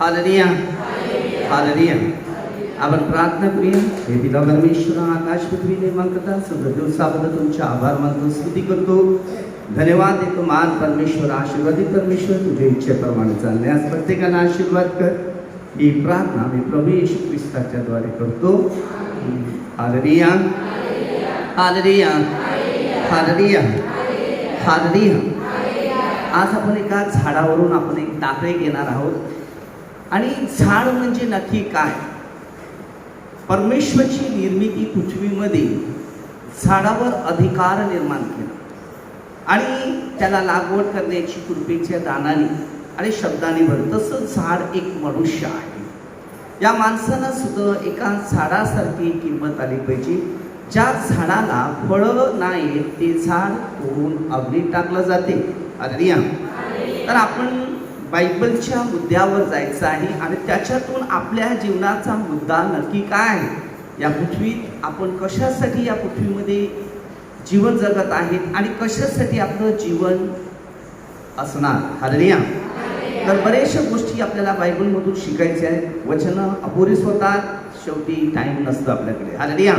Hallelujah hallelujah. आपण प्रार्थना करूया. हे पिता परमेश्वर, आकाश पृथ्वी निर्माण करता सगळं दिवसाबद्दल तुमचे आभार मानतो, स्तुती करतो, धन्यवाद देतो. मान परमेश्वर, आशीर्वादित परमेश्वर, तुझ्या इच्छेप्रमाणे चालण्यास प्रत्येकाला आशीर्वाद कर. ही प्रार्थना मी प्रभू येशू ख्रिस्ताच्या द्वारे करतो. Hallelujah hallelujah hallelujah hallelujah. आज आपण एका झाडावरून आपण एक दाखले घेणार आहोत. आणि झाड म्हणजे नक्की काय? परमेश्वरची निर्मिती पृथ्वीमध्ये झाडावर अधिकार निर्माण केला आणि त्याला लागवड करण्याची कृपेच्या दानाने आणि शब्दाने भर. तसं झाड एक मनुष्य आहे. या माणसाला सुद्धा एका झाडासारखी किंमत आली पाहिजे. ज्या झाडाला फळं नाही ते झाड तोडून अग्नीत टाकलं जाते. हालेलुया. तर आपण बायबलच्या मुद्द्यावर जायचं आहे आणि त्याच्यातून आपल्या जीवनाचा मुद्दा नक्की काय आहे. या पृथ्वीत आपण कशासाठी या पृथ्वीमध्ये जीवन जगत आहेत आणि कशासाठी आपलं जीवन असणार. हालेलुया. तर बऱ्याचशा गोष्टी आपल्याला बायबलमधून शिकायच्या आहेत. वचनं अपुरी स्वतः, शेवटी टाईम नसतो आपल्याकडे. हालेलुया.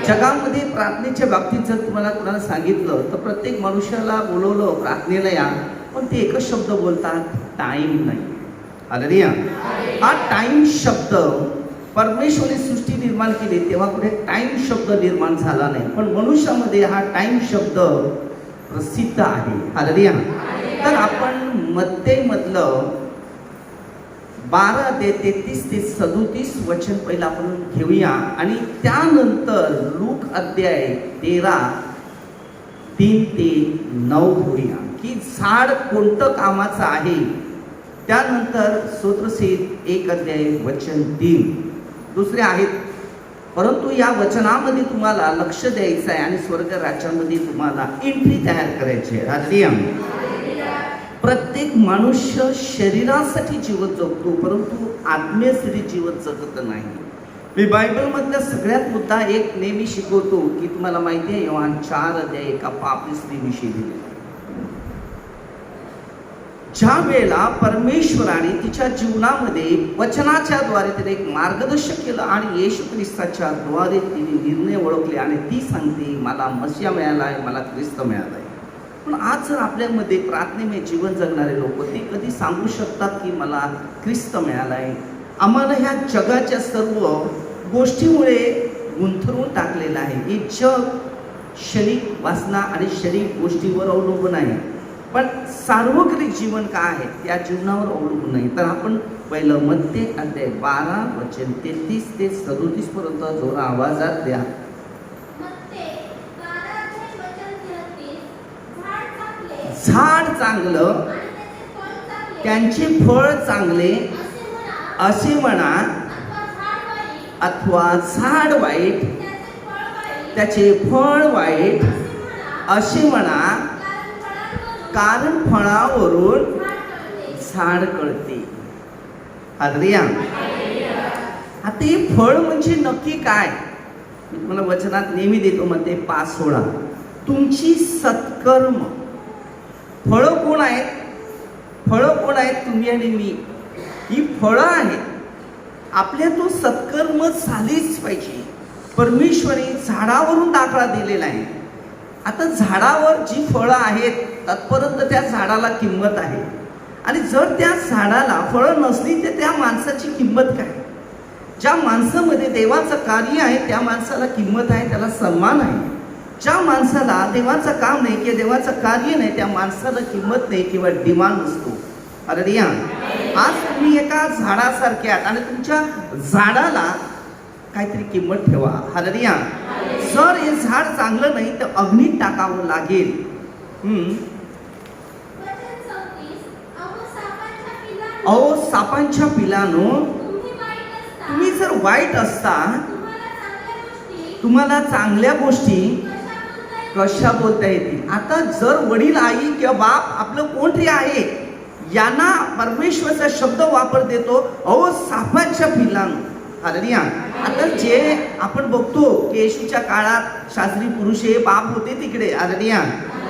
जगामध्ये प्रार्थनेच्या बाबतीत जर तुम्हाला कोणाला सांगितलं तर प्रत्येक मनुष्याला बोलवलं प्रार्थनेला या, पण ते एकच शब्द बोलतात, टाईम नाही. हालेलुया. हा टाईम शब्द परमेश्वराने सृष्टी निर्माण केली तेव्हा कुठे टाईम शब्द निर्माण झाला नाही, पण मनुष्यामध्ये हा टाईम शब्द प्रसिद्ध आहे. हालेलुया. तर आपण मत्तेमधलं 12:33 ते 37 वचन पहिला आपण घेऊया आणि त्यानंतर लूक अध्याय 13:3 ते 9 घेऊया की झाड कोणतं कामाचं आहे. त्यानंतर स्तोत्रसेत 1 अध्याय वचन 3 दुसरे आहेत. परंतु या वचनामध्ये तुम्हाला लक्ष द्यायचं आहे आणि स्वर्ग राज्यामध्ये तुम्हाला एंट्री तयार करायची आहे. हालेलुया. प्रत्येक मनुष्य शरीरासाठी जीवन जगतो, परंतु आत्म्यासाठी जीवन जगत नाही. मी बायबलमधल्या सगळ्यात मुद्दा एक नेहमी शिकवतो की तुम्हाला माहिती आहे, योहान 4 अध्याय एका पापी स्त्रीविषयी दिले. ज्या वेळेला परमेश्वराने तिच्या जीवनामध्ये वचनाच्या द्वारे तिने एक मार्गदर्शन केलं आणि येशू ख्रिस्ताच्या द्वारे तिने निर्णय ओळखले आणि ती सांगते मला मसीहा मिळाला आहे, मला ख्रिस्त मिळाला आहे. पण आज जर आपल्यामध्ये प्रार्थनेमय जीवन जगणारे लोक ते कधी सांगू शकतात की मला ख्रिस्त मिळाला आहे. आम्हाला ह्या जगाच्या सर्व गोष्टीमुळे गुंतवून टाकलेलं आहे. हे जग शरीर वासना आणि शरीर गोष्टीवर अवलंबून आहे, पण सार्वत्रिक जीवन काय आहे त्या जीवनावर अवलंबून नाही. तर आपण पहिलं मत्ते अध्याय 12 वचन 33 ते 37 पर्यंत जोरा आवाजात द्या. झाड चांगलं त्यांचे फळ चांगले असे म्हणा, अथवा झाड वाईट त्याचे फळ वाईट असे म्हणा, कारण फळावरून झाड कळते. हालेलुया. आता हे फळ म्हणजे नक्की काय? मी तुम्हाला वचनात नेहमी देतो, मध्ये 5:16 तुमची सत्कर्म. फळं कोण आहेत? फळं कोण आहेत? तुम्ही आणि मी. ही फळं आहेत. आपल्यातून सत्कर्म झालीच पाहिजे. परमेश्वरी झाडावरून दाखला दिलेला आहे. आता झाडावर जी फळं आहेत तत्पर्यंत त्या झाडाला किंमत आहे, आणि जर त्या झाडाला फळं नसली तर त्या माणसाची किंमत काय? ज्या माणसामध्ये देवाचं कार्य आहे त्या माणसाला किंमत आहे, त्याला सन्मान आहे. ज्या माणसाला देवाचं काम नाही किंवा देवाचं कार्य नाही त्या माणसाला किंमत नाही किंवा डिमांड नसतो. हालेलुया. आज तुम्ही एका झाडासारखे आहात आणि तुमच्या झाडाला काहीतरी किंमत ठेवा. हालेलुया. जर हे झाड चांगलं नाही तर अग्नीत टाकावं लागेल. अहो सापांच्या पिलानो, तुम्ही जर वाईट असता तुम्हाला चांगल्या गोष्टी कशा बोलता येतील. आता जर वडील आई किंवा बाप आपलं कोणतरी आहे यांना परमेश्वराचा शब्द वापर देतो, अहो सापांच्या पिलानो. हालेलुया. आता जे आपण बघतो की येशूच्या काळात शास्त्री पुरुष हे बाप होते तिकडे. हालेलुया.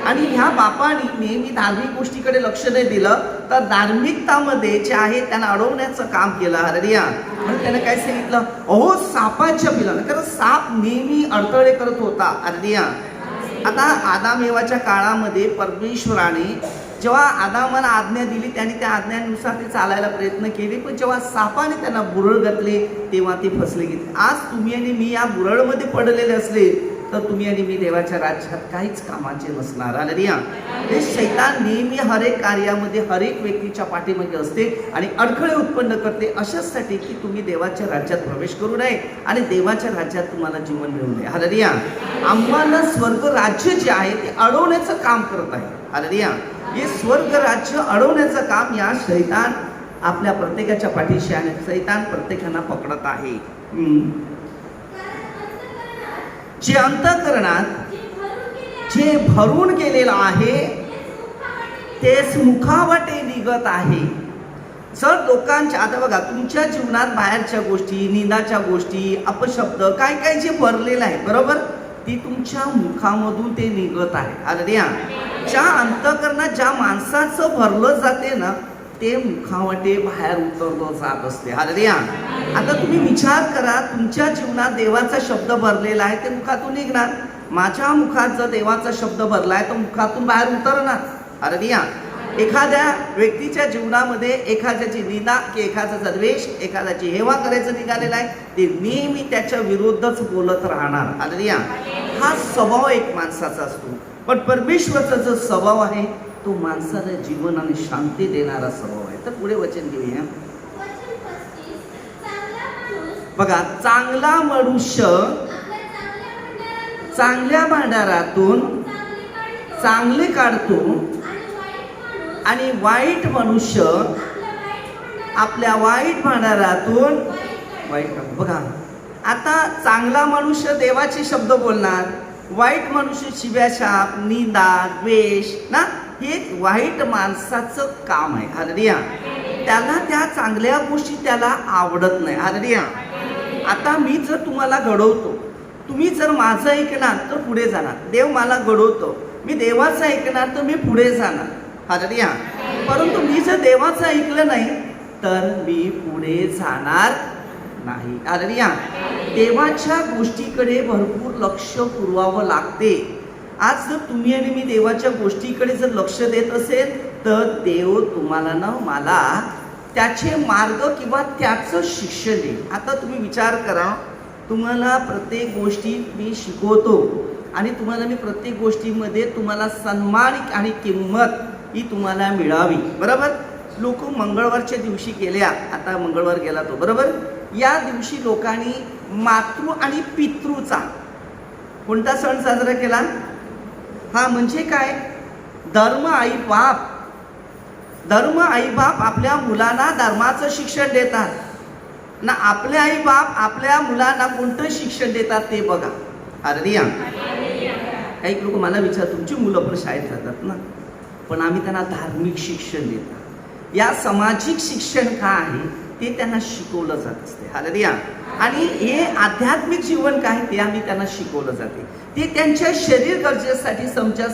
आणि ह्या बापाने नेहमी धार्मिक गोष्टीकडे लक्ष नाही दिलं, तर धार्मिकतामध्ये जे आहे त्यांना अडवण्याचं काम केलं. हालेलुया. म्हणून त्याने काय सांगितलं, अहो सापाच्या पिलानं, कारण साप नेहमी अडथळे करत होता. हालेलुया. आता आदाम एवाच्या काळामध्ये परमेश्वराने जेव्हा आदामाला आज्ञा दिली, त्यांनी त्या आज्ञानुसार ते चालायला प्रयत्न केले, पण जेव्हा सापाने त्यांना बुरळ घातले तेव्हा ते फसले गेले. आज तुम्ही आणि मी या बुरळमध्ये पडलेले असले तर तुम्ही आणि मी देवाच्या राज्यात काहीच कामाचे नसणार. हालेलुया. हे शैतान नेहमी हरेक कार्यामध्ये हरेक व्यक्तीच्या पाठीमागे असते आणि अडखळे उत्पन्न करते, अशासाठी की तुम्ही देवाच्या राज्यात प्रवेश करू नये आणि देवाच्या राज्यात तुम्हाला जीवन मिळू नये. हालेलुया. आम्हाला स्वर्ग राज्य जे आहे ते अडवण्याचं काम करत आहे. हालेलुया. हे स्वर्ग राज्य अडवण्याचं काम या शैतान आपल्या प्रत्येकाच्या पाठीशी आणि शैतान प्रत्येकांना पकडत आहे. जे अंतःकरणात जे भरून गेलेलं आहे तेच मुखावाटे निघत आहे. जर लोकांच्या, आता बघा तुमच्या जीवनात बाहेरच्या गोष्टी, निंदाच्या गोष्टी, अपशब्द काय काय जे भरलेलं आहे, बरोबर, ती तुमच्या मुखामधून ते निघत आहे. हालेलुया. ज्या अंतःकरणात ज्या माणसाचं भरलं जाते ना, ते मुखावाटे बाहेर उतरलं जात असते. हालेलुया. आता तुम्ही विचार करा, तुमच्या जीवनात देवाचा शब्द भरलेला आहे, ते मुखातून निघणार. माझ्या मुखात जर देवाचा शब्द भरलाय तर मुखातून बाहेर उतरणार. हालेलुया. एखाद्या व्यक्तीच्या जीवनामध्ये एखाद्याची निंदा की एखाद्याचा द्वेष, एखाद्याची हेवा करायचं निघालेला आहे, ते नेहमी त्याच्या विरुद्धच बोलत राहणार. हालेलुया. हा स्वभाव एक माणसाचा असतो, पण परमेश्वराचा जो स्वभाव आहे तो माणसाला जीवन आणि शांती देणारा स्वभाव आहे. तर पुढे वचन घेऊया. बघा, चांगला मनुष्य चांगल्या भांडारातून चांगले काढतो आणि वाईट मनुष्य आपल्या वाईट भांडारातून वाईट काढतो. बघा, आता चांगला मनुष्य देवाचे शब्द बोलणार, वाईट मनुष्य शिव्याशाप, निंदा, द्वेष ना, हे वाईट माणसाचं काम आहे. हालेलुया. त्याला त्या चांगल्या गोष्टी त्याला आवडत नाही. हालेलुया. आता मी जर तुम्हाला घडवतो, तुम्ही जर माझं ऐकणार तर पुढे जाणार. देव मला घडवतो, मी देवाचं ऐकणार तर मी पुढे जाणार. हालेलुया. परंतु मी जर देवाचं ऐकलं नाही तर मी पुढे जाणार नाही. हालेलुया. देवाच्या गोष्टीकडे भरपूर लक्ष पुरवावं लागते. आज जर तुम्ही आणि मी देवाच्या गोष्टीकडे जर लक्ष देत असेल तर देव तुम्हाला ना मला त्याचे मार्ग किंवा त्याचं शिक्षण देईल. आता तुम्ही विचार करा, तुम्हाला प्रत्येक गोष्टी मी शिकवतो आणि तुम्हाला मी प्रत्येक गोष्टीमध्ये तुम्हाला सन्मान आणि किंमत ही तुम्हाला मिळावी, बरोबर. लोक मंगळवारच्या दिवशी गेल्या, आता मंगळवार गेला तो, बरोबर, या दिवशी लोकांनी मातृ आणि पितृचा कोणता सण साजरा केला? हा म्हणजे काय? धर्म आई बाप. धर्म आई बाप आपल्या मुलांना धर्माचं शिक्षण देतात ना. आपले आई बाप आपल्या मुलांना कोणतं शिक्षण देतात ते बघा. हालेलुया. काही लोक मला विचार, तुमची मुलं पण शाळेत जातात ना, पण आम्ही त्यांना धार्मिक शिक्षण देतात. या सामाजिक शिक्षण काय आहे ते त्यांना शिकवलं जात असते. हालेलुया. आणि हे आध्यात्मिक जीवन काय ते आम्ही त्यांना शिकवलं जाते. ते त्यांच्या शरीर गरजेसाठी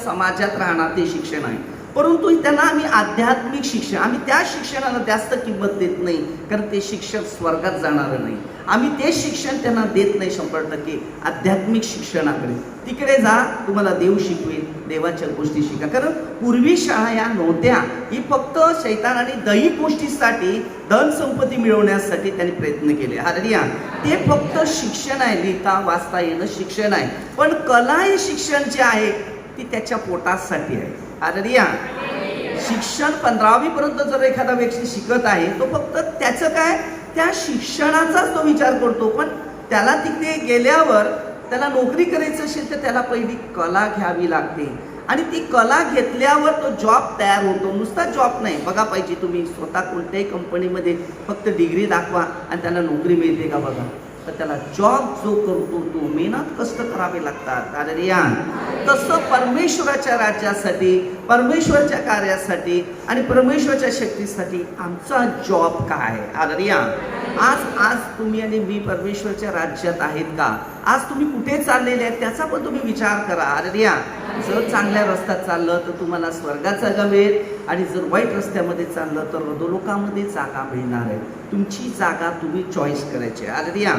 समाजात राहणार ते शिक्षण आहे. परंतु त्यांना आम्ही आध्यात्मिक शिक्षण, आम्ही त्या शिक्षणाला जास्त किंमत देत नाही, कारण ते शिक्षण स्वर्गात जाणार नाही. आम्ही ते शिक्षण त्यांना देत नाही 100%. आध्यात्मिक शिक्षणाकडे तिकडे जा, तुम्हाला देव शिकवेल, देवाच्या गोष्टी शिका. कारण पूर्वी शाळा या नव्हत्या, ही फक्त शैतानाने दैहिक गोष्टीसाठी, धन संपत्ती मिळवण्यासाठी त्यांनी प्रयत्न केले. हालेलुया. ते फक्त शिक्षण आहे, लिहिता वाचता येणं शिक्षण आहे, पण कला हे शिक्षण जे आहे ती त्याच्या पोटासाठी आहे. हालेलुया. शिक्षण 15वी पर्यंत जर एखादा व्यक्ती शिकत आहे, तो फक्त त्याचं काय, त्या शिक्षणाचाच तो विचार करतो. पण त्याला तिथे गेल्यावर त्याला नोकरी करायचं असेल तर त्याला पहिली कला घ्यावी लागते, आणि ती कला घेतल्यावर तो जॉब तयार होतो. नुसता जॉब नाही, बघा पाहिजे तुम्ही स्वतः कोणत्याही कंपनीमध्ये फक्त डिग्री दाखवा आणि त्यांना नोकरी मिळते का बघा. तर त्याला जॉब जो करतो तो मेहनत कष्ट करावे लागतात. हालेलुया. तसं परमेश्वराच्या राज्यासाठी, परमेश्वराच्या कार्यासाठी आणि परमेश्वराच्या शक्तीसाठी आमचा जॉब काय? हालेलुया. आज तुम्ही आणि मी परमेश्वराच्या राज्यात आहेत का? आज तुम्ही कुठे चाललेले आहेत त्याचा पण तुम्ही विचार करा. हालेलुया. जर चांगल्या रस्त्यात चाललं तर तुम्हाला स्वर्गाचा जागा मिळेल, आणि जर वाईट रस्त्यामध्ये चाललं तर अधोलोकामध्ये जागा मिळणार आहे. तुमची जागा तुम्ही चॉईस करायची. हालेलुया.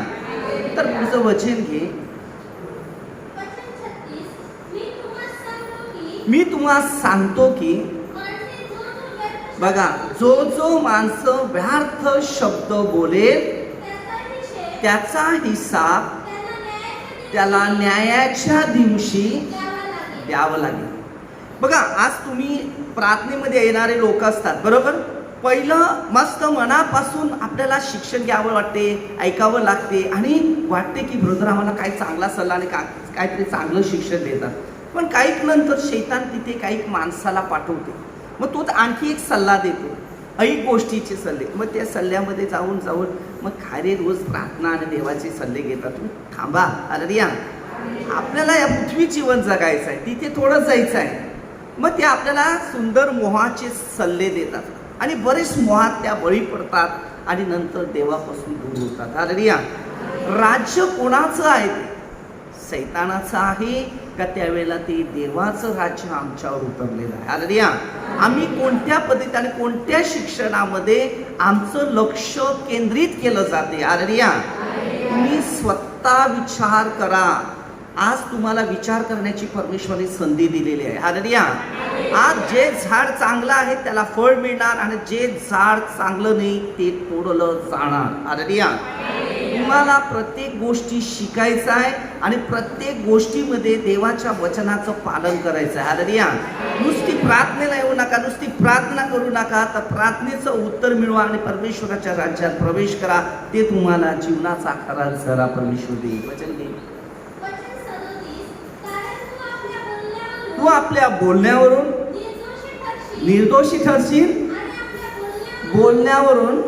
तर पुढचं वचन घे. मी तुम्हाला सांगतो की बघा, जो जो माणसं व्यर्थ शब्द बोलेल त्याचा हिसाब त्याला न्यायाच्या दिवशी द्यावं लागेल. बघा, आज तुम्ही प्रार्थनेमध्ये येणारे लोक असतात, बरोबर. पहिलं मस्त मनापासून आपल्याला शिक्षण घ्यावं वाटते, ऐकावं लागते, आणि वाटते की ब्रदर आम्हाला काही चांगला सल्ला आणि काहीतरी चांगलं शिक्षण देतात. पण काही नंतर शैतान तिथे काही माणसाला पाठवते, मग तो आणखी एक सल्ला देतो, ऐक गोष्टीचे सल्ले. मग त्या सल्ल्यामध्ये जाऊन मग खारे रोज प्रार्थना आणि देवाचे सल्ले घेतात. तुम्ही थांबा. हालेलुया. आपल्याला या पृथ्वी जीवन जगायचं आहे, तिथे थोडं जायचं आहे. मग ते आपल्याला सुंदर मोहाचे सल्ले देतात, आणि बरेच मोहात त्या बळी पडतात, आणि नंतर देवापासून दूर होतात. हालेलुया. राज्य कोणाचं आहे? सैतानाचं आहे का त्यावेळेला ते देवाचं राज्य आमच्यावर उतरलेलं आहे? हालेलुया. आम्ही कोणत्या पद्धतीने आणि कोणत्या शिक्षणामध्ये आमचं लक्ष केंद्रित केलं जाते? हालेलुया. तुम्ही स्वतः विचार करा. आज तुम्हाला विचार करण्याची परमेश्वराने संधी दिलेली आहे. हालेलुया. आज जे झाड चांगलं आहे त्याला फळ मिळणार, आणि जे झाड चांगलं नाही ते तोडलं जाणार. हालेलुया. तुम्हाला प्रत्येक गोष्टी शिकायचं आहे, आणि प्रत्येक गोष्टीमध्ये देवाच्या वचनाचं पालन करायचं आहे. हालेलुया. नुसती प्रार्थनेला येऊ नका, नुसती प्रार्थना करू नका, तर प्रार्थनेचं उत्तर मिळवा आणि परमेश्वराच्या राज्यात प्रवेश करा. ते तुम्हाला जीवनाचा खरा झरा परमेश्वर देईल. वचन घे. तू आपल्या बोलण्यावरून निर्दोषी ठरशील, बोलण्यावरून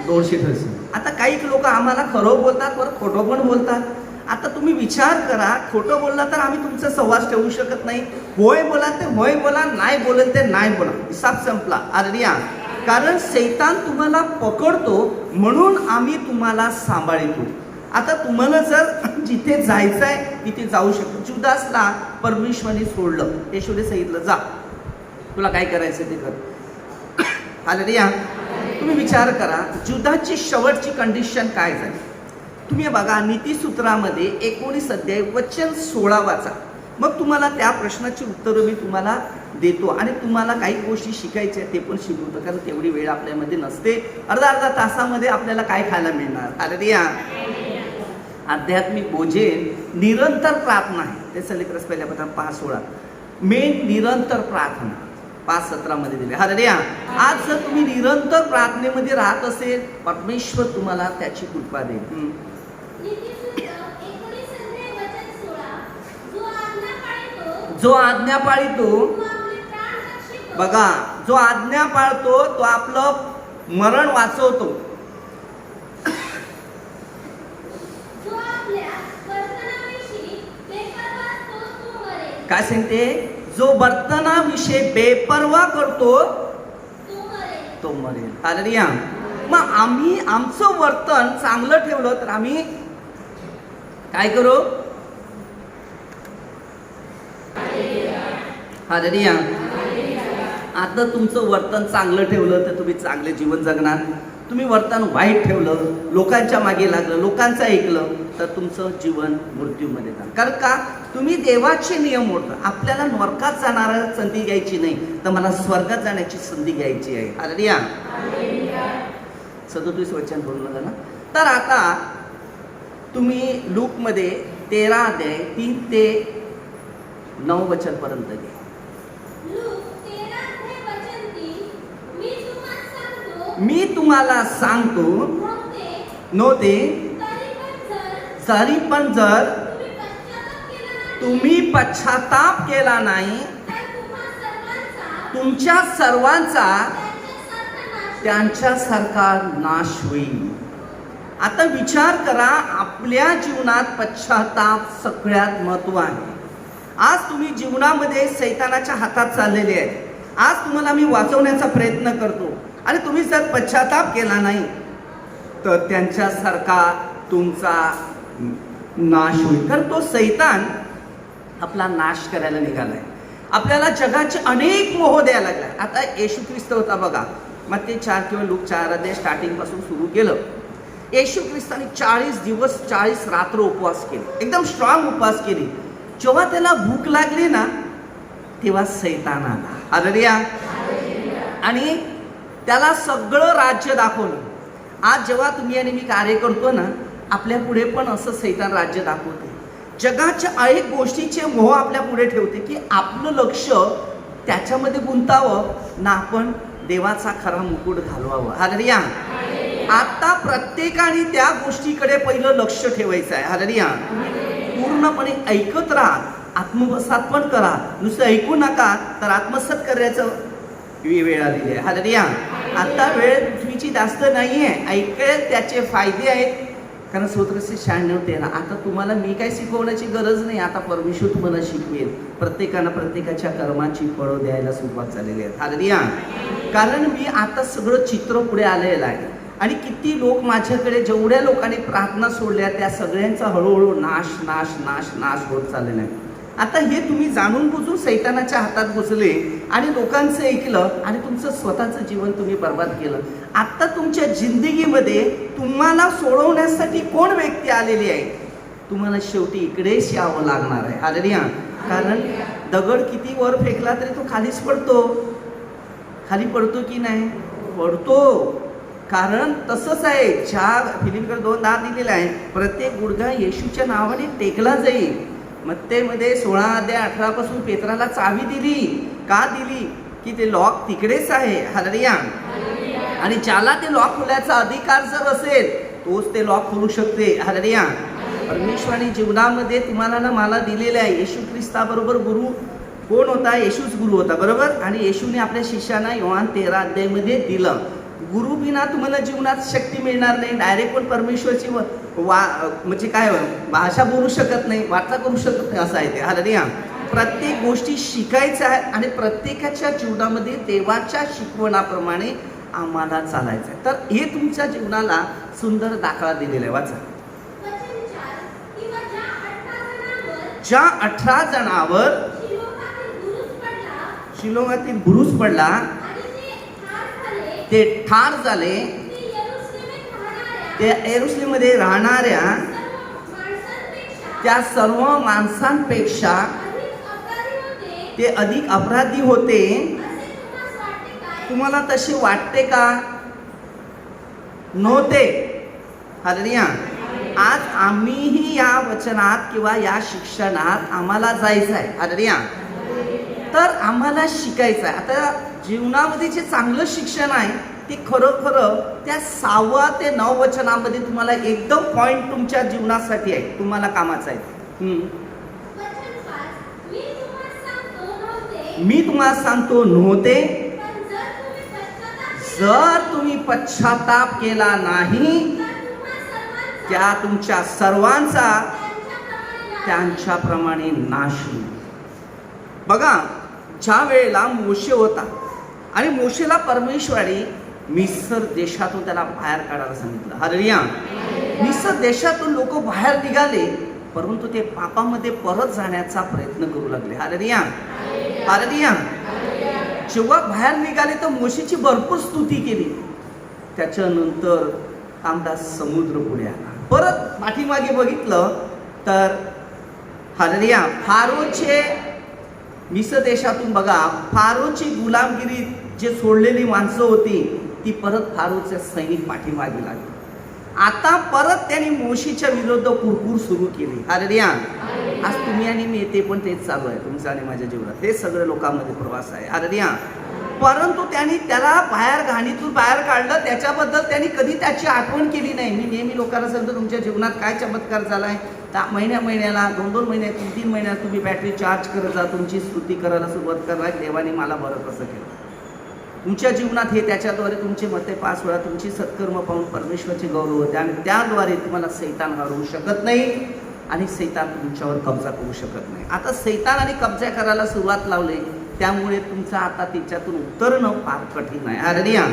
दोषी ठरशील. आता काही लोक आम्हाला खरं बोलतात, बरं खोटं पण बोलतात. आता तुम्ही विचार करा, खोटं बोलला तर आम्ही तुमचा संवाद ठेवू शकत नाही. होय बोला ते होय बोला, नाही बोलेल ते नाही बोला, हिसाब संपला. हालेलुया. कारण सैतान तुम्हाला पकडतो, म्हणून आम्ही तुम्हाला सांभाळतो. आता तुम्हाला जर जिथे जायचं आहे तिथे जाऊ शकतो. जुदासला परमेश्वराने सोडलं, येशूने सांगितलं जा, तुला काय करायचं ते कर. हालेलुया. तुम्ही विचार करा, जुदाची शेवटची कंडिशन काय झाली. तुम्ही बघा, नीतिसूत्रामध्ये 19 अध्याय वचन 16 वाचा. मग तुम्हाला त्या प्रश्नाची उत्तरं मी तुम्हाला देतो, आणि तुम्हाला काही गोष्टी शिकायच्या ते पण शिकवतो, कारण तेवढी वेळ आपल्यामध्ये नसते. अर्धा तासामध्ये आपल्याला काय खायला मिळणार? हालेलुया. आध्यात्मिक भोजन निरंतर प्रार्थना आहे. ते सलेक्रस पहिल्या पत्र 5:16 मेन निरंतर प्रार्थना 5:17 मध्ये दिले. हालेलुया. आज जर तुम्ही निरंतर प्रार्थनेमध्ये राहत असेल, परमेश्वर तुम्हाला त्याची कृपा देईल. जो आज्ञा पाळतो, बघा, जो आज्ञा पाळतो तो आपलं मरण वाचवतो. काय सांगते? जो वर्तनाविषयी बेपर्वा करतो तो मरेल. हालेलुया. मग आम्ही आमचं वर्तन चांगलं ठेवलं तर आम्ही काय करू? हालेलुया. आता तुमचं वर्तन चांगलं ठेवलं तर तुम्ही चांगले जीवन जगणार. तुम्ही वर्तन वाईट ठेवलं, लोकांच्या मागे लागलं, लोकांचं ऐकलं, तर तुमचं जीवन मृत्यूमध्ये जाणार. कारण का? तुम्ही देवाचे नियम मोडता. आपल्याला नरकात जाणारा संधी घ्यायची नाही, तर मला स्वर्गात जाण्याची संधी घ्यायची आहे. हालेलुया. 37 वचन बोललं ना. तर आता तुम्ही लूकमध्ये 13 अध्याय 3 ते 9 वचन पर्यंत घ्या. मी तुम्हाला सांगतो नव्हते, तरी पण जर तुम्ही पश्चाताप केला नाही, तुमच्या सर्वांचा त्यांच्यासारखा नाश होईल. आता विचार करा, आपल्या जीवनात पश्चाताप सगळ्यात महत्व आहे. आज तुम्ही जीवनामध्ये सैतानाच्या हातात चाललेले आहेत. आज तुम्हाला मी वाचवण्याचा प्रयत्न करतो आणि तुम्ही जर पश्चाताप केला नाही तर त्यांच्यासारखा तुमचा नाश होईल. कारण तो सैतान आपला नाश करायला निघालाय. आपल्याला जगाचे अनेक मोह द्यायला लागलाय. आता येशू ख्रिस्त होता बघा, मग ते 4 किंवा लूक 4 अध्याय स्टार्टिंग पासून सुरू केलं. येशू ख्रिस्ताने 40 दिवस 40 रात्र उपवास केले, एकदम स्ट्रॉंग उपवास केले. जेव्हा त्याला भूक लागली ना तेव्हा सैतान आला. हालेलुया. आणि त्याला सगळं राज्य दाखवलं. आज जेव्हा तुम्ही आणि मी कार्य करतो ना, आपल्या पुढे पण असं सैतान राज्य दाखवते. जगाच्या अनेक गोष्टीचे मोह आपल्या पुढे ठेवते की आपलं लक्ष त्याच्यामध्ये गुंतावं ना, आपण देवाचा खरा मुकुट घालवावं. हालेलुया. आता प्रत्येकाने त्या गोष्टीकडे पहिलं लक्ष ठेवायचं आहे. हालेलुया. पूर्णपणे ऐकत राहा, आत्मसात पण करा. नुसतं ऐकू नका, तर आत्मसात करायचं वेळ आलेली आहे. हालेलुया. आता वेळ पृथ्वीची जास्त नाहीये. ऐकेल त्याचे फायदे आहेत. कारण स्तोत्रस्य 96:13. आता तुम्हाला मी काय शिकवण्याची गरज नाही. आता परमेश्वर तुम्हाला शिकवेल. प्रत्येकानं प्रत्येकाच्या कर्माची फळं द्यायला सुरुवात झालेली आहे. हालेलुया. कारण मी आता सगळं चित्र पुढे आलेलं आहे. आणि किती लोक माझ्याकडे, जेवढ्या लोकांनी प्रार्थना सोडल्या त्या सगळ्यांचा हळूहळू नाश नाश नाश नाश होत चाललेला आहे. आता हे तुम्ही जाणून बुजून सैतानाच्या हातात बसले आणि लोकांचं ऐकलं आणि तुमचं स्वतःचं जीवन तुम्ही बर्बाद केलं. आता तुमच्या जिंदगीमध्ये तुम्हाला सोडवण्यासाठी कोण व्यक्ती आलेली आहे? तुम्हाला शेवटी इकडेच यावं लागणार आहे. हालेलुया. कारण दगड किती वर फेकला तरी तो खालीच पडतो. खाली पडतो की नाही? पडतो. कारण तसंच आहे. ज्या फिलिपियर 2:10 दिलेला आहे, प्रत्येक गुडघा येशूच्या नावाने टेकला जाईल. मत्तेमध्ये 16 अध्याय 18 पासून पेत्राला चावी दिली. का दिली? की ते लॉक तिकडेच आहे. हालेलुया. आणि ज्याला ते लॉक खोलायचा अधिकार जर असेल तोच ते लॉक खोलू शकते. हालेलुया. परमेश्वराने जीवनामध्ये तुम्हाला ना मला दिलेले आहे. येशू ख्रिस्ताबरोबर गुरु कोण होता? येशूच गुरु होता, बरोबर. आणि येशूने आपल्या शिष्यांना योहान 13 अध्यायमध्ये दिलं. गुरु बिना तुम्हाला जीवनात शक्ती मिळणार नाही. डायरेक्ट पण परमेश्वरची म्हणजे काय भाषा बोलू शकत नाही, वार्ता करू शकत नाही, असं आहे ते. हालेलुया. प्रत्येक गोष्टी शिकायच्या आहे आणि प्रत्येकाच्या जीवनामध्ये देवाच्या शिकवणाप्रमाणे आम्हाला चालायचं आहे. तर हे तुमच्या जीवनाला सुंदर दाखला दिलेला आहे. वाचा. ज्या 18 जणांवर शिलोहातील बुरुज पडला ते ठार झाले. ते यरूशलेममध्ये राहणाऱ्या त्या सर्व माणसांपेक्षा ते अधिक अपराधी होते. तुम्हाला तसे वाटते का? नव्हते. हालेलुया. आज आम्हीही या वचनात किंवा या शिक्षणात आम्हाला जायचं आहे. हालेलुया. तर आम्हाला शिकायचं आहे. आता जीवनामध्ये जे चांगलं शिक्षण आहे ते खरं त्या 6 ते 9 वचनामध्ये तुम्हाला एकदम पॉइंट तुमच्या जीवनासाठी आहे, तुम्हाला कामाचं आहे. मी तुम्हाला सांगतो नव्हते. जर तुम्ही पश्चाताप केला नाही त्या तुमच्या सर्वांचा त्यांच्याप्रमाणे नाश होईल. बघा, ज्या वेळेला मोशे होता आणि मोशेला परमेश्वराने मिस्र देशातून त्याला बाहेर काढायला सांगितलं. हालेलुया. मिस्र देशातून लोक बाहेर निघाले, परंतु ते पापामध्ये परत जाण्याचा प्रयत्न करू लागले. हालेलुया. हालेलुया. जेव्हा बाहेर निघाले तर मोशेची भरपूर स्तुती केली. त्याच्यानंतर कामदास समुद्र पुढे आला. परत पाठीमागे बघितलं तर हालेलुया, फारोचे मिस्र देशातून बघा, फारोची गुलामगिरी जे सोडलेली माणसं होती ती परत फारोचे सैनिक पाठीमागे लागले. आता परत त्यांनी मोशेच्या विरुद्ध कुरकुर सुरू केली. हालेलुया. आज तुम्ही आणि मी ते पण तेच चालू आहे तुमचं आणि माझ्या जीवनात. हे सगळं लोकांमध्ये प्रवास आहे. हालेलुया. परंतु त्यांनी त्याला घाणीतून बाहेर काढलं. त्याच्याबद्दल त्यांनी कधी त्याची आठवण केली नाही. मी नेहमी लोकांना सांगतो, तुमच्या जीवनात काय चमत्कार झालाय? महिन्याला 2-2 महिन्यात 3-3 महिन्यात तुम्ही बॅटरी चार्ज करत जा, तुमची स्तुती करायला सुरुवात करा. देवाने मला बरं कसं केलं. तुमच्या जीवनात हे त्याच्याद्वारे तुमचे मते 5 वेळा तुमची सत्कर्म पाहून परमेश्वराचे गौरव होते आणि त्याद्वारे तुम्हाला सैतान हरवू शकत नाही आणि सैतान तुमच्यावर कब्जा करू शकत नाही. आता सैतान आणि कब्जा करायला सुरुवात लावले, त्यामुळे तुमचं आता त्याच्यातून उतरणं फार कठीण आहे. हालेलुया.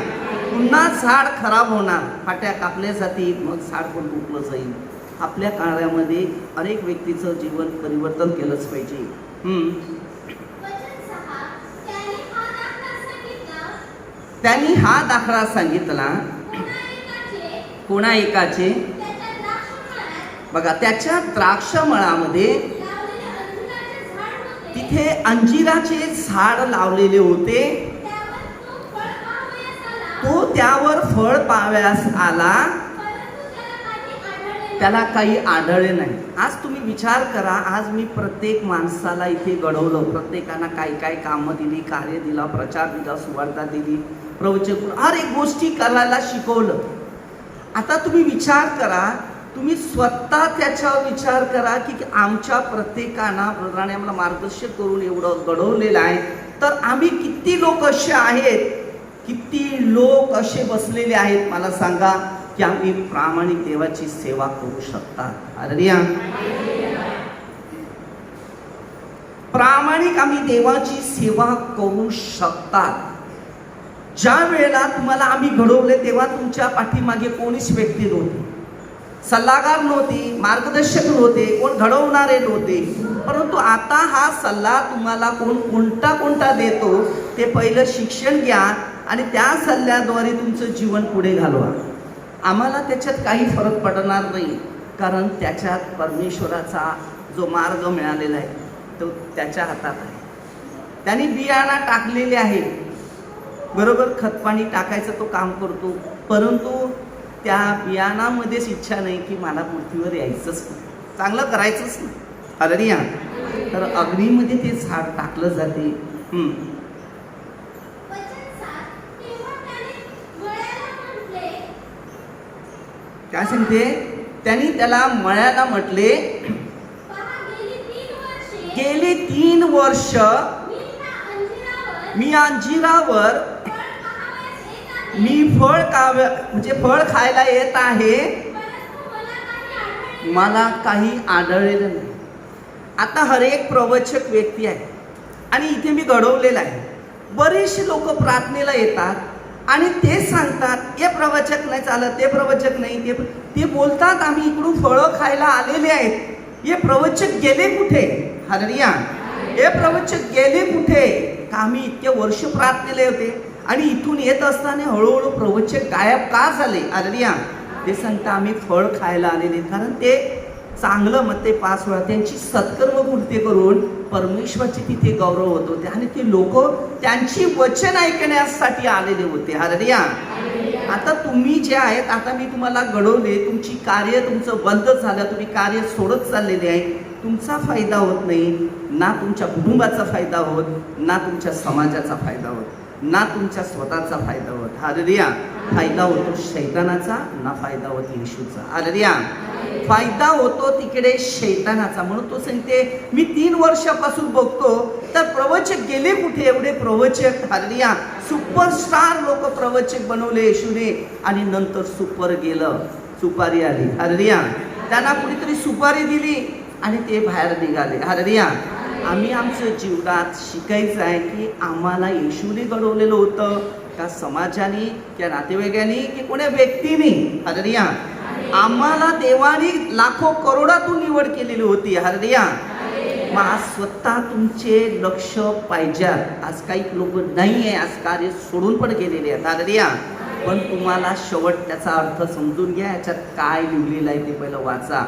पुन्हा झाड खराब होणार, फाट्या कापल्या जातील, मग झाड पण तुटलं जाईल. आपल्या काळामध्ये अनेक व्यक्तीचं जीवन परिवर्तन केलंच पाहिजे. त्यांनी हा दाखला सांगितला कोणा एकाचे, बघा त्याच्या द्राक्षमळामध्ये तिथे अंजिराचे झाड लावलेले होते, तो त्यावर फळ पावयास आला, त्याला काही आढळले नाही. आज तुम्ही विचार करा, आज मी प्रत्येक माणसाला इथे घडवलं, प्रत्येकांना काय काय कामं दिली, कार्य दिला, प्रचार दिला, सुवार्ता दिली, प्रवचन, हर एक गोष्टी करायला शिकवलं. आता तुम्ही विचार करा, तुम्ही स्वतः त्याच्यावर विचार करा की आमच्या प्रत्येकांना प्रधाने आम्हाला मार्गदर्शन करून एवढं घडवलेलं आहे, तर आम्ही किती लोक असे आहेत, किती लोक असे बसलेले आहेत, मला सांगा की आम्ही प्रामाणिक देवाची सेवा करू शकतात. हालेलुया. प्रामाणिक आम्ही देवाची सेवा करू शकतात. ज्या वेळेला तुम्हाला आम्ही घडवले तेव्हा तुमच्या पाठीमागे कोणीच व्यक्ती नव्हती, सल्लागार नव्हती, मार्गदर्शक नव्हते, कोण घडवणारे नव्हते. परंतु आता हा सल्ला तुम्हाला कोणता देतो, ते पहिलं शिक्षण घ्या आणि त्या सल्ल्याद्वारे तुमचं जीवन पुढे घालवा. आम्हाला त्याच्यात काही फरक पडणार नाही, कारण त्याच्यात परमेश्वराचा जो मार्ग मिळालेला आहे तो त्याच्या हातात आहे. त्यांनी बियाणा टाकलेले आहे, बरोबर खतपाणी टाकायचं तो काम करतो, परंतु त्या बियाणामध्येच इच्छा नाही की मला पृथ्वीवर यायचंच नाही, चांगलं करायचंच नाही. हालेलुया. तर अग्नीमध्ये ते झाड टाकलं जाते. काय सांगते, त्यांनी त्याला मळ्याला म्हटले, गेली 3 वर्ष मी अंजिरावर मी फळ खायला येत आहे, मला काही आढळलेलं नाही. आता हर एक प्रवचक व्यक्ती आहे आणि इथे मी घडवलेलं आहे, बरेचसे लोक प्रार्थनेला येतात आणि ते सांगतात हे प्रवचक नाही चालत, ते प्रवचक नाही, ते बोलतात आम्ही इकडून फळं खायला आलेले आहेत, हे प्रवचक गेले कुठे? हालेलुया. हे प्रवचक गेले कुठे? का आम्ही इतके वर्ष प्रार्थनेले होते आणि इथून येत असताना हळूहळू प्रवचक गायब का झाले? हालेलुया. ते सांगता आम्ही फळ खायला आलेले, कारण ते चांगलं मते 5 वेळा त्यांची सत्कर्म कृत्य करून परमेश्वराचे तिथे गौरव होत होते आणि ते लोक त्यांची वचन ऐकण्यासाठी आलेले होते. हालेलुया. आता तुम्ही जे आहेत, आता मी तुम्हाला घडवले, तुमची कार्य तुमचं बंद झालं, तुम्ही कार्य सोडत चाललेले आहे, तुमचा फायदा होत नाही, ना तुमच्या कुटुंबाचा फायदा होत, ना तुमच्या समाजाचा फायदा होत, ना तुमच्या स्वतःचा फायदा होत. हालेलुया. फायदा होतो शैतानाचा, ना फायदा होतो येशूचा. हालेलुया. फायदा होतो तिकडे शैतानाचा. म्हणून तो सांगते मी 3 वर्षापासून बघतो, तर प्रवचक गेले कुठे? एवढे प्रवचक, हालेलुया, सुपरस्टार लोक प्रवचक बनवले येशूने आणि नंतर सुपर गेलं, सुपारी आली. हालेलुया. त्यांना कुणीतरी सुपारी दिली आणि ते बाहेर निघाले. हालेलुया. आम्ही आमचं जीवनात शिकायचं आहे की आम्हाला येशूने घडवलेलं होतं का समाजाने, त्या नातेवाईकांनी, की कोण्या व्यक्तीने? हालेलुया. आम्हाला देवाने लाखो करोडातून निवड केलेली होती. हालेलुया. मग स्वतः तुमचे लक्ष पाहिजे. आज काही लोक नाही आहे, आज कार्य सोडून पण गेलेले आहेत. हालेलुया. पण तुम्हाला शेवट त्याचा अर्थ समजून घ्या, याच्यात काय लिहिलेलं आहे ते पहिलं वाचा.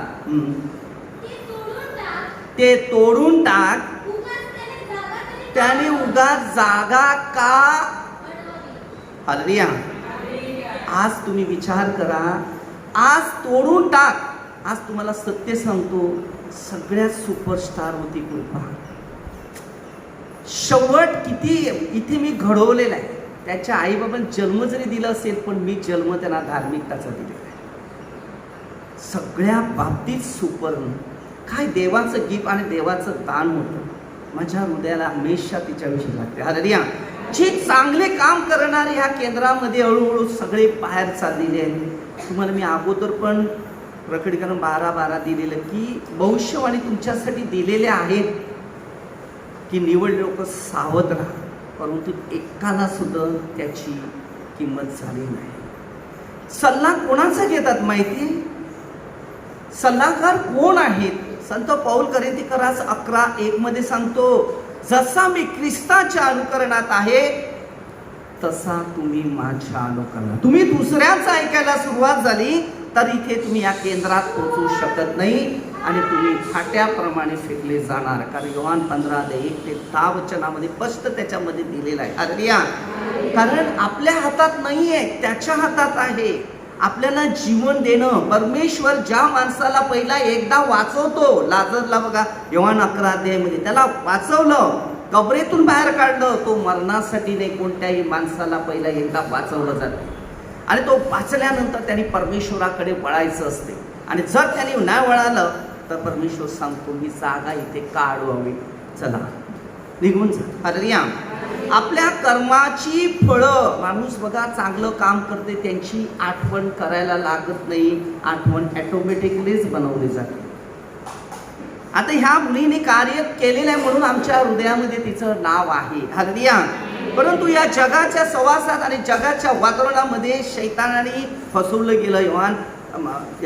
ते तोडून टाक, त्याने उगाच जागा का? हालेलुया. आज तुम्ही विचार करा, आज तोडून टाक. आज तुम्हाला सत्य सांगतो, सगळ्यात सुपरस्टार होती कृपा. शेवट किती इथे मी घडवलेला आहे, त्याच्या आईबाबांनी जन्म जरी दिला असेल, पण मी जन्म त्यांना धार्मिकताचा दिलेला आहे. सगळ्या बाबतीत सुपर. काय देवाचं गिफ्ट आणि देवाचं दान होतं. माझ्या हृदयाला हमेशा तिच्याविषयी लागते. हालेलुया. जे चांगले काम करणारे ह्या केंद्रामध्ये हळूहळू सगळे बाहेर चाललेले आहेत. तुम्हाला मी अगोदर पण प्रकटीकरण 12:12 दिलेलं की भविष्यवाणी तुमच्यासाठी दिलेले आहेत की निवडले लोक सावध राहा, परंतु एकाला सुद्धा त्याची किंमत झाली नाही. सल्ला कोणाचा घेतात माहिती? सल्लागार कोण आहेत? संत पौल कोरिन्थीकरास 11:1 मध्ये सांगतो, जसा मी ख्रिस्ताच्या अनुकरणात आहे तसा तुम्ही माझ्या अनुकरणात. तुम्ही दुसऱ्याचं ऐकायला सुरुवात झाली तर इथे तुम्ही या केंद्रात पोहोचू शकत नाही आणि तुम्ही फाट्याप्रमाणे फेकले जाणार. कारण योहान 15:1-10 वचनामध्ये स्पष्ट त्याच्यामध्ये दिलेलं आहे. हालेलुया. कारण आपल्या हातात नाही आहे, त्याच्या हातात आहे आपल्याला जीवन देणं. परमेश्वर ज्या माणसाला पहिला एकदा वाचवतो, लाजरला बघा योहान 11 त्याला वाचवलं, कबरेतून बाहेर काढलं. तो मरणासाठी नाही, कोणत्याही माणसाला पहिला एकदा वाचवलं जातं आणि तो वाचल्यानंतर त्यांनी परमेश्वराकडे वळायचं असते. आणि जर त्यांनी नाही वळालं तर परमेश्वर सांगतो मी जागा इथे काढवावी, चला निघून जा. हालेलुया. आपल्या कर्माची फळं, माणूस बघा चांगलं काम करते त्यांची आठवण करायला लागत नाही, आठवण ऑटोमॅटिकलीच बनवली जाते. आता ह्या मुलीने कार्य केलेलं आहे म्हणून आमच्या हृदयामध्ये तिचं नाव आहे. हालेलुया. परंतु या जगाच्या सहवासात आणि जगाच्या वातावरणामध्ये शैतानाने फसवलं गेलं. योहान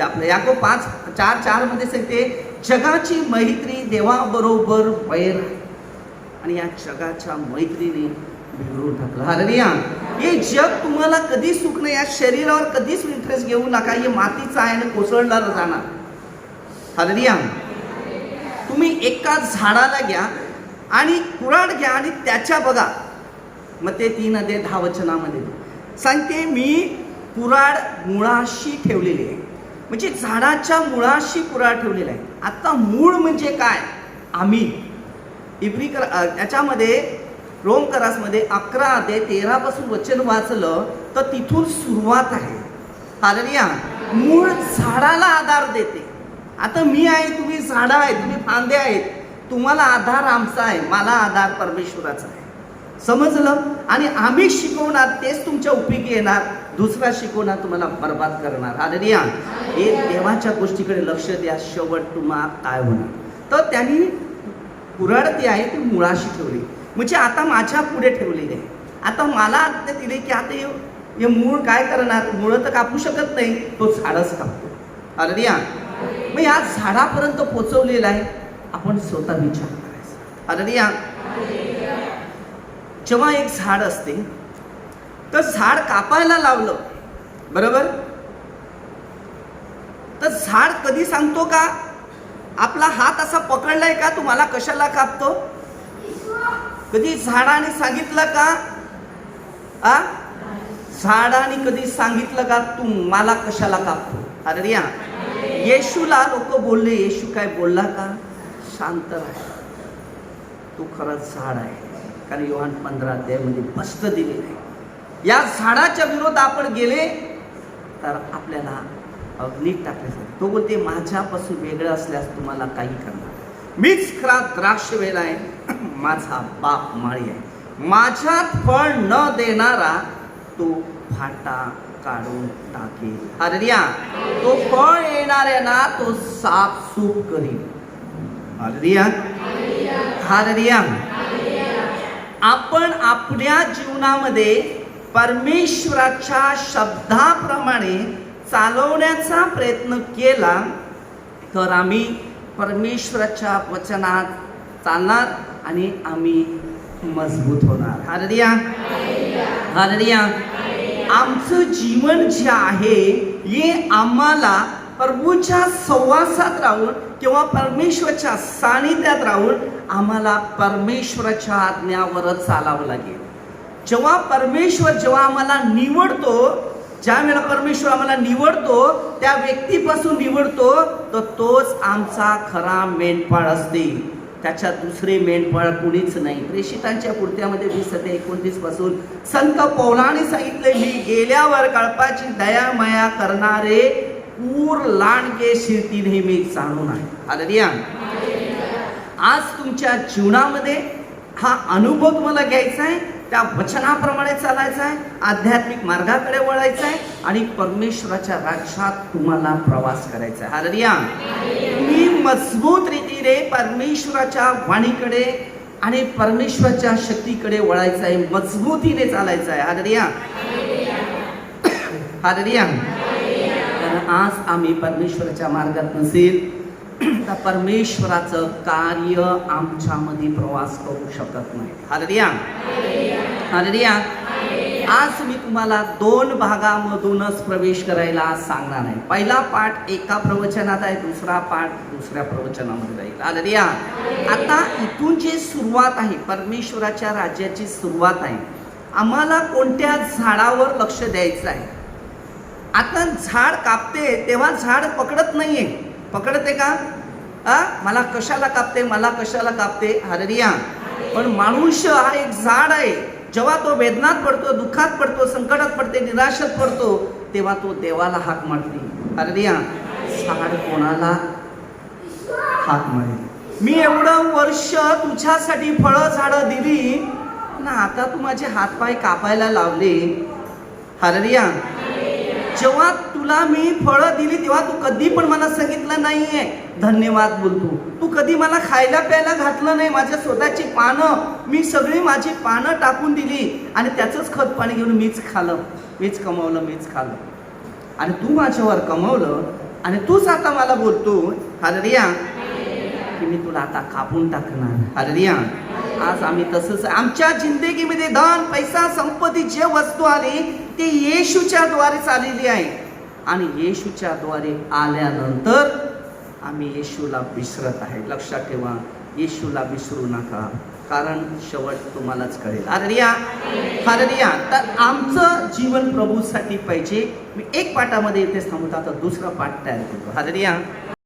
आपलं याकोब 5:4 मध्ये सांगते, जगाची मैत्री देवाबरोबर वैर आहे आणि या जगाच्या मैत्रीने बिघडून टाकलं. हालेलुया. हे जग तुम्हाला कधी सुख नाही, या शरीरावर कधीच इंटरेस्ट घेऊ नका. हे मातीचं आहे आणि कोसळणार जाणार. हालेलुया. तुम्ही एका झाडाला घ्या आणि कुऱ्हाड घ्या आणि त्याच्या बघा, मग ते 3:10 वचनामध्ये सांगते, मी कुऱ्हाड मुळाशी ठेवलेली आहे. म्हणजे झाडाच्या मुळाशी कुऱ्हाड ठेवलेला आहे. आता मूळ म्हणजे काय? आम्ही याच्यामध्ये रोमकरासमध्ये 11:13 पासून वचन वाचलं तर तिथून सुरुवात आहे. हालेलुया. मूळ झाडाला आधार देते. आता मी आहे, तुम्ही झाडं आहे, तुम्ही फांदे आहेत, तुम्हाला आधार आमचा आहे, मला आधार परमेश्वराचा आहे. समजलं? आणि आम्ही शिकवणार तेच तुमच्या उपयोगी येणार, दुसरा शिकवणार तुम्हाला बर्बाद करणार. हालेलुया. हे देवाच्या गोष्टीकडे लक्ष द्या, शेवट तुम्हाला काय होणार. तर त्यांनी कुऱ्हाड ती आहे ती मुळाशी ठेवली, म्हणजे आता माझ्या पुढे ठेवलेली आहे. आता मला आज्ञा दिली की आता हे मूळ काय करणार? मुळं तर कापू शकत नाही, तो झाडच कापतो. हालेलुया. मग या झाडापर्यंत पोचवलेला आहे, आपण स्वतः विचार करायचा. हालेलुया. जेव्हा एक झाड असते तर झाड कापायला लावलं, बरोबर, तर झाड कधी सांगतो का आपला हात असा पकडलाय का तुम्हाला कशाला कापतो? कधी झाडाने सांगितलं का? झाडाने कधी सांगितलं का तू मला कशाला कापतो? हालेलुया. येशूला लोक बोलले, येशू काय बोलला का? शांत राहा, तू खरंच झाड आहे. कारण योहान 15 स्पष्ट दिलेलं आहे. या झाडाच्या विरोधात आपण गेले तर आपल्याला अग्नीत टाकले. तो बोलते माझ्यापासून वेगळं असल्यास तुम्हाला काही करणार. मीच खरा द्राक्ष वेल आहे, माझा बाप माळी आहे. माझ्यात फळ न देणारा तो फाटा काढून टाकेल. हालेलुया. तो फळ येणाऱ्यांना तो साफसूफ करील. हालेलुया. हालेलुया. आपण आपल्या जीवनामध्ये परमेश्वराच्या शब्दाप्रमाणे चालवण्याचा प्रयत्न केला तर आम्ही परमेश्वराच्या वचनात चालणार आणि आम्ही मजबूत होणार. हालेलुया. हालेलुया. आमचं जीवन जे आहे हे आम्हाला प्रभूच्या सहवासात राहून किंवा परमेश्वराच्या सानिध्यात राहून आम्हाला परमेश्वराच्या आज्ञावरच चालावं लागेल. जेव्हा आम्हाला निवडतो, ज्या वेळेला परमेश्वर आम्हाला निवडतो, त्या व्यक्तीपासून निवडतो, तर तोच आमचा खरा मेंढपाळ असते. त्याच्यात दुसरे मेंढपाळ कुणीच नाही. प्रेषितांच्या कृत्यामध्ये 20:29 पासून संत पौलाने सांगितले, मी गेल्यावर कळपाची दयामया करणारे पूर लांडगे शिरतीने मी जाणून आहे. हालेलुया. आज तुमच्या जीवनामध्ये हा अनुभव तुम्हाला घ्यायचा आहे त्या वचनाप्रमाणे चालायचं आहे, आध्यात्मिक मार्गाकडे वळायचं आहे आणि परमेश्वराच्या राज्यात तुम्हाला प्रवास करायचा आहे. हालेलुया. तुम्ही मजबूत रीतीने परमेश्वराच्या वाणीकडे आणि परमेश्वराच्या शक्तीकडे वळायचं आहे, मजबूतीने चालायचं आहे. हालेलुया. हालेलुया. कारण आज आम्ही परमेश्वराच्या मार्गात नसेल तर परमेश्वराचं कार्य आमच्यामध्ये प्रवास करू शकत नाही. हालेलुया. हालेलुया. आज मी तुम्हाला 2 भागामधूनच प्रवेश करायला सांगणार आहे. पहिला पाठ एका प्रवचनात आहे, दुसरा पाठ दुसऱ्या प्रवचनामध्ये राहील. हालेलुया. आता इथून जे सुरुवात आहे, परमेश्वराच्या राज्याची सुरुवात आहे, आम्हाला कोणत्या झाडावर लक्ष द्यायचं आहे. आता झाड कापते तेव्हा झाड पकडत नाहीये, पकडते का? मला कशाला कापते, मला कशाला कापते. हालेलुया. पण मनुष्य हा एक झाड आहे. जेव्हा तो वेदनात पडतो, दुःखात पडतो, संकटात पडते, निराशेत पडतो, तेव्हा तो देवाला हाक मारते. हालेलुया. झाड कोणाला हाक मारेल? मी एवढं वर्ष तुझ्यासाठी फळं झाडं दिली ना, आता तू माझे हातपाय कापायला लावले. हालेलुया. जेव्हा तुला मी फळं दिली तेव्हा तू कधी पण मला सांगितलं नाहीये धन्यवाद बोलतो. तू कधी मला खायला प्यायला घातलं नाही. माझ्या स्वतःची पानं, मी सगळी माझी पानं टाकून दिली आणि त्याचंच खत पाणी घेऊन मीच खाल्लं, मीच कमवलं, मीच खाल्लं. आणि तू माझ्यावर कमवलं आणि तूच आता मला बोलतो हालेलुया की मी तुला आता कापून टाकणार. हालेलुया. आज आम्ही तसंच आमच्या जिंदगीमध्ये धन, पैसा, संपत्ती जे वस्तू आली ते येशूच्या द्वारेच आलेली आहे. आणि येशूच्या द्वारे आल्यानंतर आम्ही येशूला विसरत आहे. लक्षात ठेवा, येशूला विसरू नका, कारण शेवट तुम्हालाच कळेल. हालेलुया. हालेलुया. तर आमचं जीवन प्रभूसाठी पाहिजे. मी एक पाठामध्ये इथे थांबतो, आता दुसरा पाठ तयार करतो. हालेलुया.